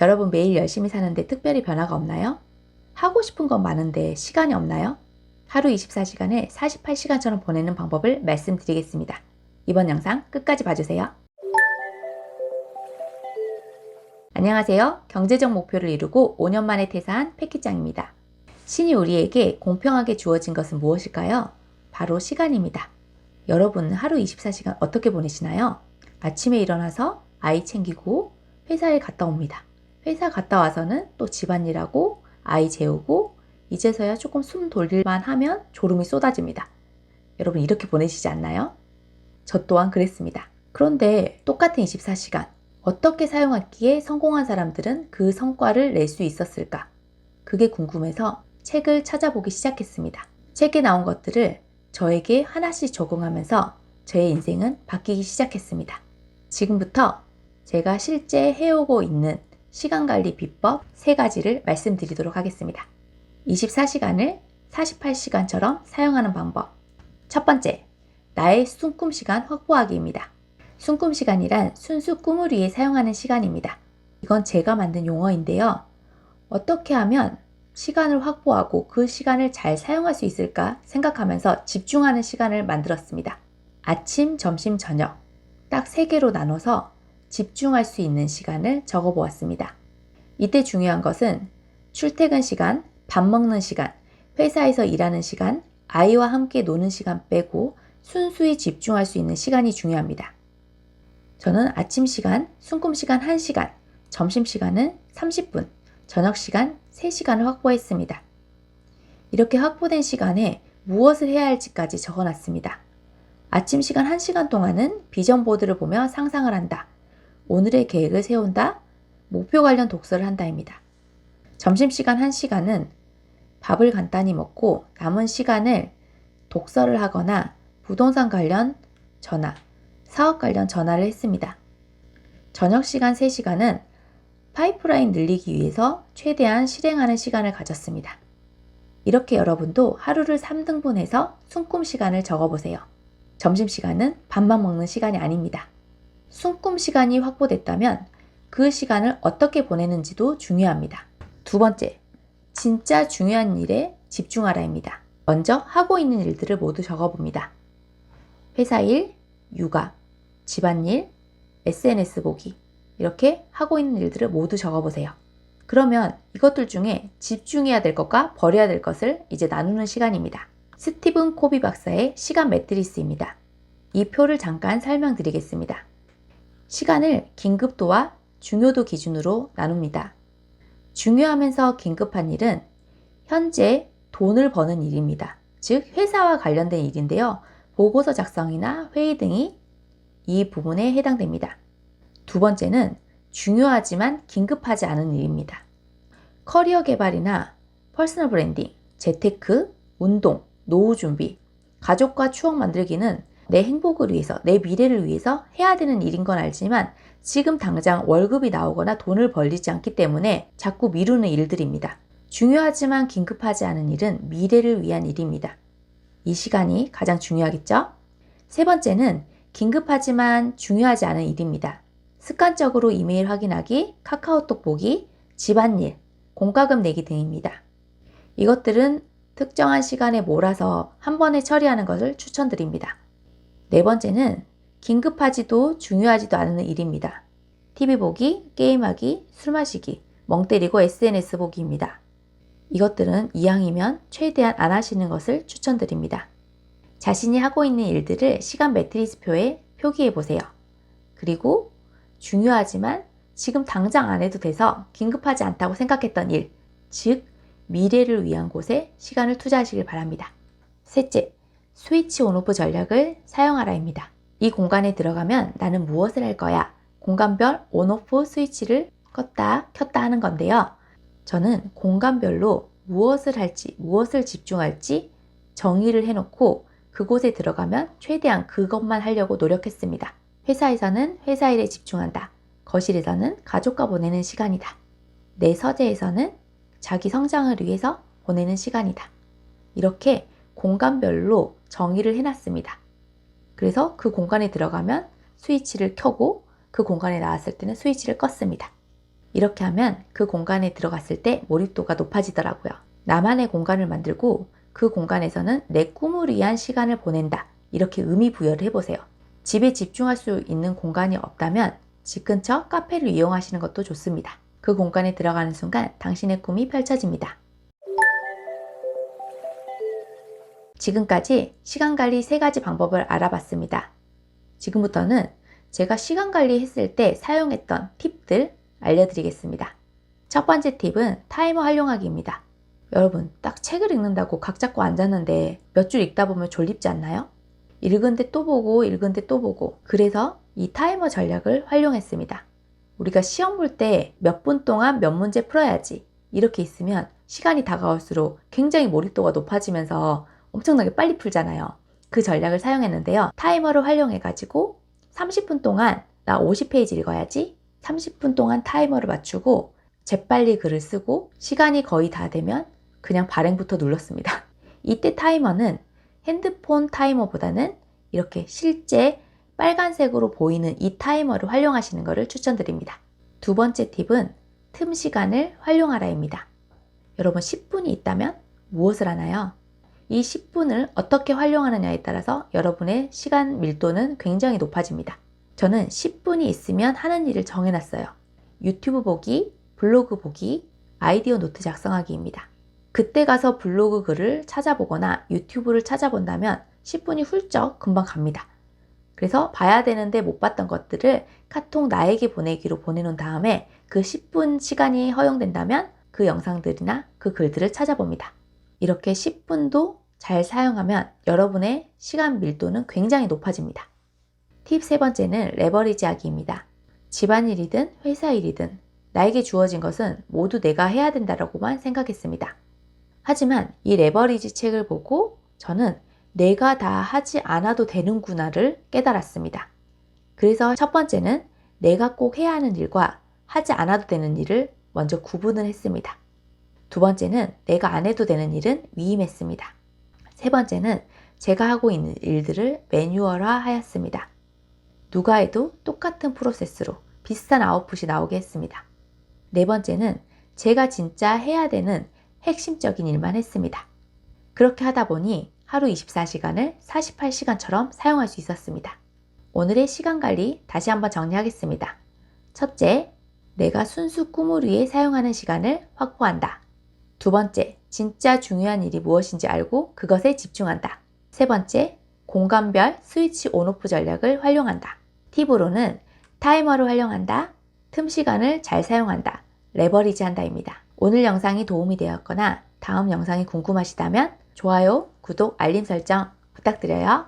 여러분 매일 열심히 사는데 특별히 변화가 없나요? 하고 싶은 건 많은데 시간이 없나요? 하루 24시간을 48시간처럼 보내는 방법을 말씀드리겠습니다. 이번 영상 끝까지 봐주세요. 안녕하세요. 경제적 목표를 이루고 5년 만에 퇴사한 패키짱입니다. 신이 우리에게 공평하게 주어진 것은 무엇일까요? 바로 시간입니다. 여러분은 하루 24시간 어떻게 보내시나요? 아침에 일어나서 아이 챙기고 회사에 갔다 옵니다. 회사 갔다 와서는 또 집안일하고 아이 재우고 이제서야 조금 숨 돌릴만 하면 졸음이 쏟아집니다. 여러분 이렇게 보내시지 않나요? 저 또한 그랬습니다. 그런데 똑같은 24시간 어떻게 사용했기에 성공한 사람들은 그 성과를 낼 수 있었을까? 그게 궁금해서 책을 찾아보기 시작했습니다. 책에 나온 것들을 저에게 하나씩 적용하면서 제 인생은 바뀌기 시작했습니다. 지금부터 제가 실제 해오고 있는 시간관리 비법 3가지를 말씀드리도록 하겠습니다. 24시간을 48시간처럼 사용하는 방법. 첫 번째, 나의 숨꿈 시간 확보하기입니다. 숨꿈 시간이란 순수 꿈을 위해 사용하는 시간입니다. 이건 제가 만든 용어인데요. 어떻게 하면 시간을 확보하고 그 시간을 잘 사용할 수 있을까 생각하면서 집중하는 시간을 만들었습니다. 아침, 점심, 저녁 딱 3개로 나눠서 집중할 수 있는 시간을 적어 보았습니다. 이때 중요한 것은 출퇴근 시간, 밥 먹는 시간, 회사에서 일하는 시간, 아이와 함께 노는 시간 빼고 순수히 집중할 수 있는 시간이 중요합니다. 저는 아침 시간, 숨꿈 시간 1시간, 점심 시간은 30분, 저녁 시간 3시간을 확보했습니다. 이렇게 확보된 시간에 무엇을 해야 할지까지 적어놨습니다. 아침 시간 1시간 동안은 비전 보드를 보며 상상을 한다. 오늘의 계획을 세운다. 목표 관련 독서를 한다입니다. 점심시간 1시간은 밥을 간단히 먹고 남은 시간을 독서를 하거나 부동산 관련 전화, 사업 관련 전화를 했습니다. 저녁 시간 3시간은 파이프라인 늘리기 위해서 최대한 실행하는 시간을 가졌습니다. 이렇게 여러분도 하루를 3등분해서 숨꿈 시간을 적어보세요. 점심시간은 밥만 먹는 시간이 아닙니다. 숨꿈 시간이 확보됐다면 그 시간을 어떻게 보내는지도 중요합니다. 두 번째, 진짜 중요한 일에 집중하라입니다. 먼저 하고 있는 일들을 모두 적어봅니다. 회사 일, 육아, 집안일, SNS 보기 이렇게 하고 있는 일들을 모두 적어보세요. 그러면 이것들 중에 집중해야 될 것과 버려야 될 것을 이제 나누는 시간입니다. 스티븐 코비 박사의 시간 매트리스입니다. 이 표를 잠깐 설명드리겠습니다. 시간을 긴급도와 중요도 기준으로 나눕니다. 중요하면서 긴급한 일은 현재 돈을 버는 일입니다. 즉 회사와 관련된 일인데요. 보고서 작성이나 회의 등이 이 부분에 해당됩니다. 두 번째는 중요하지만 긴급하지 않은 일입니다. 커리어 개발이나 퍼스널 브랜딩, 재테크, 운동, 노후 준비, 가족과 추억 만들기는 내 행복을 위해서, 내 미래를 위해서 해야 되는 일인 건 알지만 지금 당장 월급이 나오거나 돈을 벌리지 않기 때문에 자꾸 미루는 일들입니다. 중요하지만 긴급하지 않은 일은 미래를 위한 일입니다. 이 시간이 가장 중요하겠죠? 세 번째는 긴급하지만 중요하지 않은 일입니다. 습관적으로 이메일 확인하기, 카카오톡 보기, 집안일, 공과금 내기 등입니다. 이것들은 특정한 시간에 몰아서 한 번에 처리하는 것을 추천드립니다. 네 번째는 긴급하지도 중요하지도 않은 일입니다. TV 보기, 게임하기, 술 마시기, 멍 때리고 SNS 보기입니다. 이것들은 이왕이면 최대한 안 하시는 것을 추천드립니다. 자신이 하고 있는 일들을 시간 매트리스 표에 표기해 보세요. 그리고 중요하지만 지금 당장 안 해도 돼서 긴급하지 않다고 생각했던 일, 즉 미래를 위한 곳에 시간을 투자하시길 바랍니다. 셋째, 스위치 온오프 전략을 사용하라입니다. 이 공간에 들어가면 나는 무엇을 할 거야? 공간별 온오프 스위치를 껐다 켰다 하는 건데요. 저는 공간별로 무엇을 할지, 무엇을 집중할지 정의를 해놓고 그곳에 들어가면 최대한 그것만 하려고 노력했습니다. 회사에서는 회사 일에 집중한다. 거실에서는 가족과 보내는 시간이다. 내 서재에서는 자기 성장을 위해서 보내는 시간이다. 이렇게 공간별로 정의를 해놨습니다. 그래서 그 공간에 들어가면 스위치를 켜고 그 공간에 나왔을 때는 스위치를 껐습니다. 이렇게 하면 그 공간에 들어갔을 때 몰입도가 높아지더라고요. 나만의 공간을 만들고 그 공간에서는 내 꿈을 위한 시간을 보낸다. 이렇게 의미 부여를 해보세요. 집에 집중할 수 있는 공간이 없다면 집 근처 카페를 이용하시는 것도 좋습니다. 그 공간에 들어가는 순간 당신의 꿈이 펼쳐집니다. 지금까지 시간관리 3가지 방법을 알아봤습니다. 지금부터는 제가 시간관리 했을 때 사용했던 팁들 알려드리겠습니다. 첫 번째 팁은 타이머 활용하기입니다. 여러분, 딱 책을 읽는다고 각 잡고 앉았는데 몇 줄 읽다 보면 졸립지 않나요? 읽은데 또 보고 읽은데 또 보고, 그래서 이 타이머 전략을 활용했습니다. 우리가 시험 볼 때 몇 분 동안 몇 문제 풀어야지 이렇게 있으면 시간이 다가올수록 굉장히 몰입도가 높아지면서 엄청나게 빨리 풀잖아요. 그 전략을 사용했는데요. 타이머를 활용해 가지고 30분 동안 나 50페이지 읽어야지, 30분 동안 타이머를 맞추고 재빨리 글을 쓰고 시간이 거의 다 되면 그냥 발행부터 눌렀습니다. 이때 타이머는 핸드폰 타이머보다는 이렇게 실제 빨간색으로 보이는 이 타이머를 활용하시는 것을 추천드립니다. 두 번째 팁은 틈 시간을 활용하라입니다. 여러분, 10분이 있다면 무엇을 하나요? 이 10분을 어떻게 활용하느냐에 따라서 여러분의 시간 밀도는 굉장히 높아집니다. 저는 10분이 있으면 하는 일을 정해놨어요. 유튜브 보기, 블로그 보기, 아이디어 노트 작성하기입니다. 그때 가서 블로그 글을 찾아보거나 유튜브를 찾아본다면 10분이 훌쩍 금방 갑니다. 그래서 봐야 되는데 못 봤던 것들을 카톡 나에게 보내기로 보내놓은 다음에 그 10분 시간이 허용된다면 그 영상들이나 그 글들을 찾아봅니다. 이렇게 10분도 잘 사용하면 여러분의 시간 밀도는 굉장히 높아집니다. 팁 세 번째는 레버리지 하기입니다. 집안일이든 회사 일이든 나에게 주어진 것은 모두 내가 해야 된다라고만 생각했습니다. 하지만 이 레버리지 책을 보고 저는 내가 다 하지 않아도 되는구나를 깨달았습니다. 그래서 첫 번째는 내가 꼭 해야 하는 일과 하지 않아도 되는 일을 먼저 구분을 했습니다. 두 번째는 내가 안 해도 되는 일은 위임했습니다. 세 번째는 제가 하고 있는 일들을 매뉴얼화 하였습니다. 누가 해도 똑같은 프로세스로 비슷한 아웃풋이 나오게 했습니다. 네 번째는 제가 진짜 해야 되는 핵심적인 일만 했습니다. 그렇게 하다 보니 하루 24시간을 48시간처럼 사용할 수 있었습니다. 오늘의 시간 관리 다시 한번 정리하겠습니다. 첫째, 내가 순수 꿈을 위해 사용하는 시간을 확보한다. 두 번째, 진짜 중요한 일이 무엇인지 알고 그것에 집중한다. 세 번째, 공간별 스위치 온오프 전략을 활용한다. 팁으로는 타이머를 활용한다, 틈 시간을 잘 사용한다, 레버리지 한다입니다. 오늘 영상이 도움이 되었거나 다음 영상이 궁금하시다면 좋아요, 구독, 알림 설정 부탁드려요.